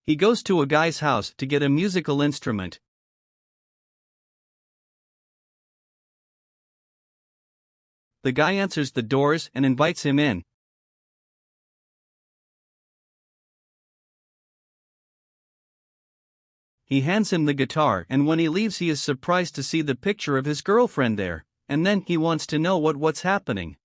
He goes to a guy's house to get a musical instrument. The guy answers the doors and invites him in. He hands him the guitar, and when he leaves he is surprised to see the picture of his girlfriend there, and then he wants to know what's happening.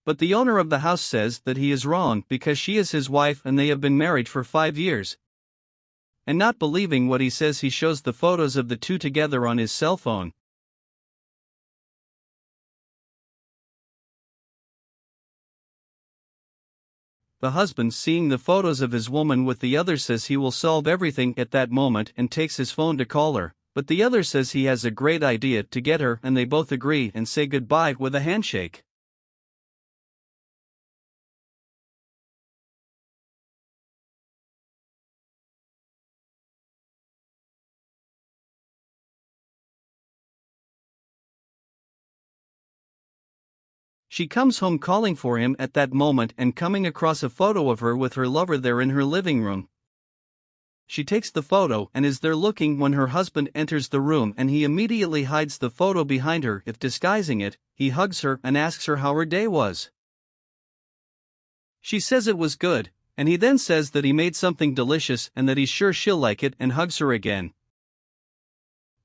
But the owner of the house says that he is wrong because she is his wife and they have been married for 5 years. And not believing what he says, he shows the photos of the two together on his cell phone. The husband, seeing the photos of his woman with the other, says he will solve everything at that moment and takes his phone to call her, but the other says he has a great idea to get her, and they both agree and say goodbye with a handshake. She comes home calling for him at that moment and coming across a photo of her with her lover there in her living room. She takes the photo and is there looking when her husband enters the room, and he immediately hides the photo behind her. If disguising it, he hugs her and asks her how her day was. She says it was good, and he then says that he made something delicious and that he's sure she'll like it, and hugs her again.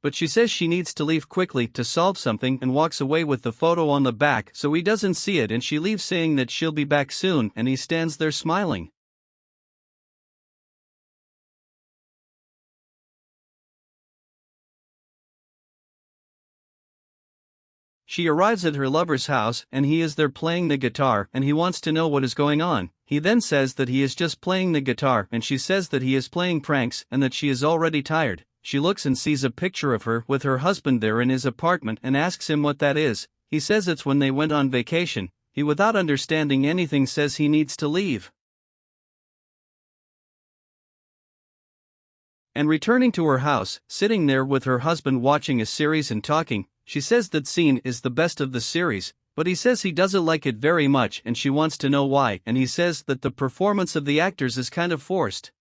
But she says she needs to leave quickly to solve something and walks away with the photo on the back so he doesn't see it, and she leaves saying that she'll be back soon, and he stands there smiling. She arrives at her lover's house and he is there playing the guitar, and he wants to know what is going on. He then says that he is just playing the guitar, and she says that he is playing pranks and that she is already tired. She looks and sees a picture of her with her husband there in his apartment and asks him what that is. He says it's when they went on vacation. He, without understanding anything, says he needs to leave. And returning to her house, sitting there with her husband watching a series and talking, she says that scene is the best of the series, but he says he doesn't like it very much and she wants to know why, and he says that the performance of the actors is kind of forced.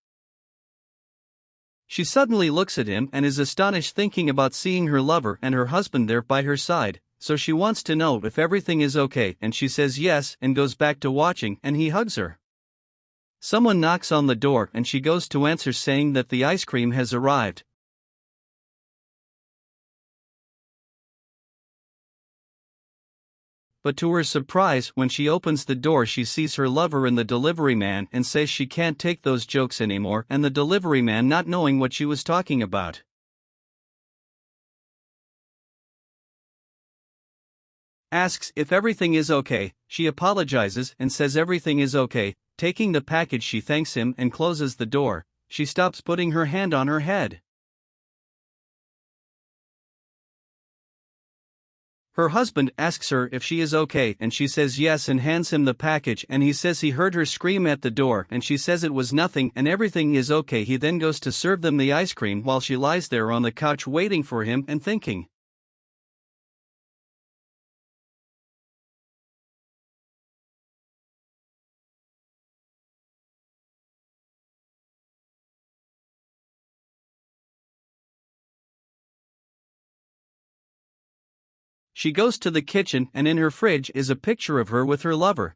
She suddenly looks at him and is astonished, thinking about seeing her lover and her husband there by her side, so she wants to know if everything is okay, and she says yes and goes back to watching, and he hugs her. Someone knocks on the door and she goes to answer, saying that the ice cream has arrived. But to her surprise, when she opens the door, she sees her lover and the delivery man and says she can't take those jokes anymore, and the delivery man, not knowing what she was talking about, asks if everything is okay. She apologizes and says everything is okay. Taking the package, she thanks him and closes the door. She stops, putting her hand on her head. Her husband asks her if she is okay, and she says yes and hands him the package, and he says he heard her scream at the door, and she says it was nothing and everything is okay. He then goes to serve them the ice cream while she lies there on the couch waiting for him and thinking. She goes to the kitchen and in her fridge is a picture of her with her lover.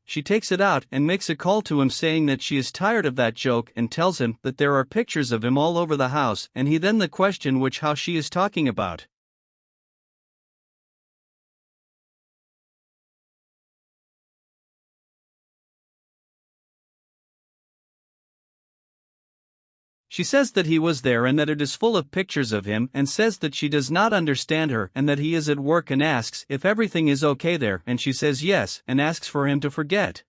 She takes it out and makes a call to him, saying that she is tired of that joke, and tells him that there are pictures of him all over the house, and he then the question which how she is talking about. She says that he was there and that it is full of pictures of him, and says that she does not understand her and that he is at work, and asks if everything is okay there, and she says yes and asks for him to forget.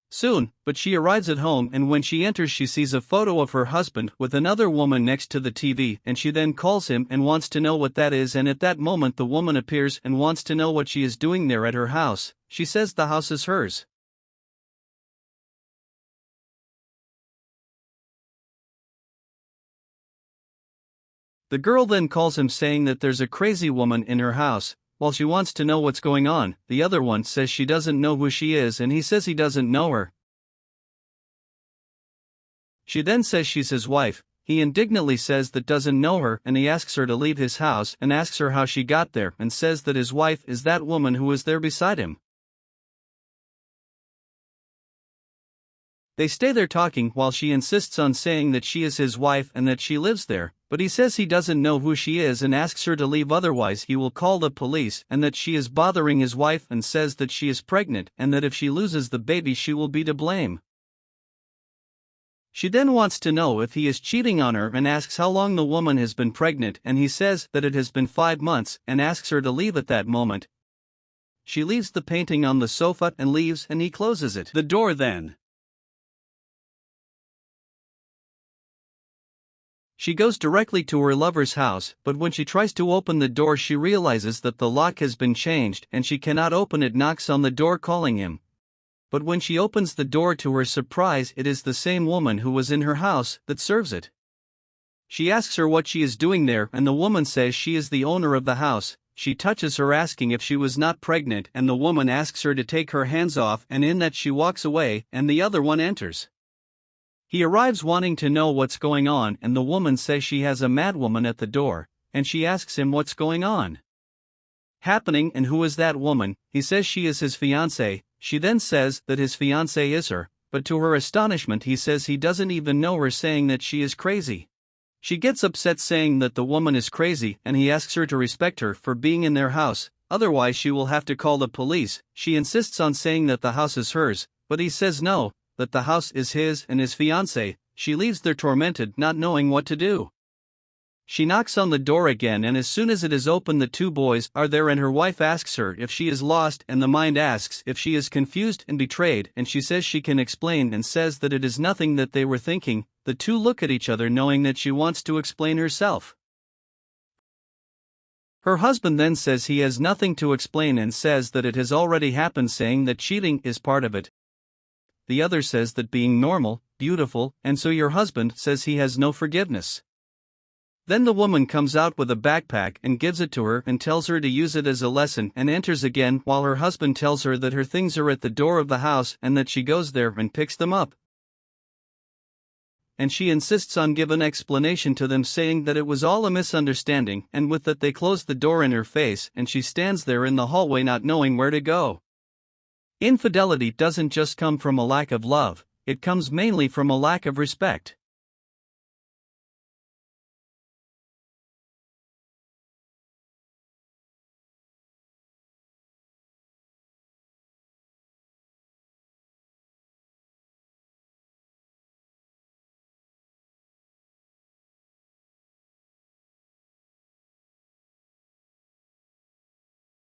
Soon, but she arrives at home, and when she enters she sees a photo of her husband with another woman next to the TV, and she then calls him and wants to know what that is, and at that moment the woman appears and wants to know what she is doing there at her house. She says the house is hers. The girl then calls him saying that there's a crazy woman in her house. While she wants to know what's going on, the other one says she doesn't know who she is and he says he doesn't know her. She then says she's his wife. He indignantly says that doesn't know her and he asks her to leave his house and asks her how she got there and says that his wife is that woman who was there beside him. They stay there talking while she insists on saying that she is his wife and that she lives there, but he says he doesn't know who she is and asks her to leave, otherwise he will call the police, and that she is bothering his wife and says that she is pregnant and that if she loses the baby she will be to blame. She then wants to know if he is cheating on her and asks how long the woman has been pregnant, and he says that it has been 5 months and asks her to leave at that moment. She leaves the painting on the sofa and leaves and he closes the door then. She goes directly to her lover's house, but when she tries to open the door she realizes that the lock has been changed and she cannot open it, knocks on the door calling him. But when she opens the door, to her surprise it is the same woman who was in her house that serves it. She asks her what she is doing there and the woman says she is the owner of the house. She touches her asking if she was not pregnant and the woman asks her to take her hands off, and in that she walks away and the other one enters. He arrives wanting to know what's going on and the woman says she has a madwoman at the door, and she asks him what's going on happening and who is that woman. He says she is his fiancée. She then says that his fiancée is her, but to her astonishment he says he doesn't even know her, saying that she is crazy. She gets upset saying that the woman is crazy and he asks her to respect her for being in their house, otherwise she will have to call the police. She insists on saying that the house is hers, but he says no, that the house is his and his fiancée. She leaves there tormented, not knowing what to do. She knocks on the door again and as soon as it is open the 2 boys are there and her wife asks her if she is lost and the mind asks if she is confused and betrayed, and she says she can explain and says that it is nothing that they were thinking. The 2 look at each other knowing that she wants to explain herself. Her husband then says he has nothing to explain and says that it has already happened, saying that cheating is part of it. The other says that being normal, beautiful, and so your husband says he has no forgiveness. Then the woman comes out with a backpack and gives it to her and tells her to use it as a lesson and enters again while her husband tells her that her things are at the door of the house and that she goes there and picks them up. And she insists on giving an explanation to them, saying that it was all a misunderstanding, and with that they close the door in her face and she stands there in the hallway not knowing where to go. Infidelity doesn't just come from a lack of love, it comes mainly from a lack of respect.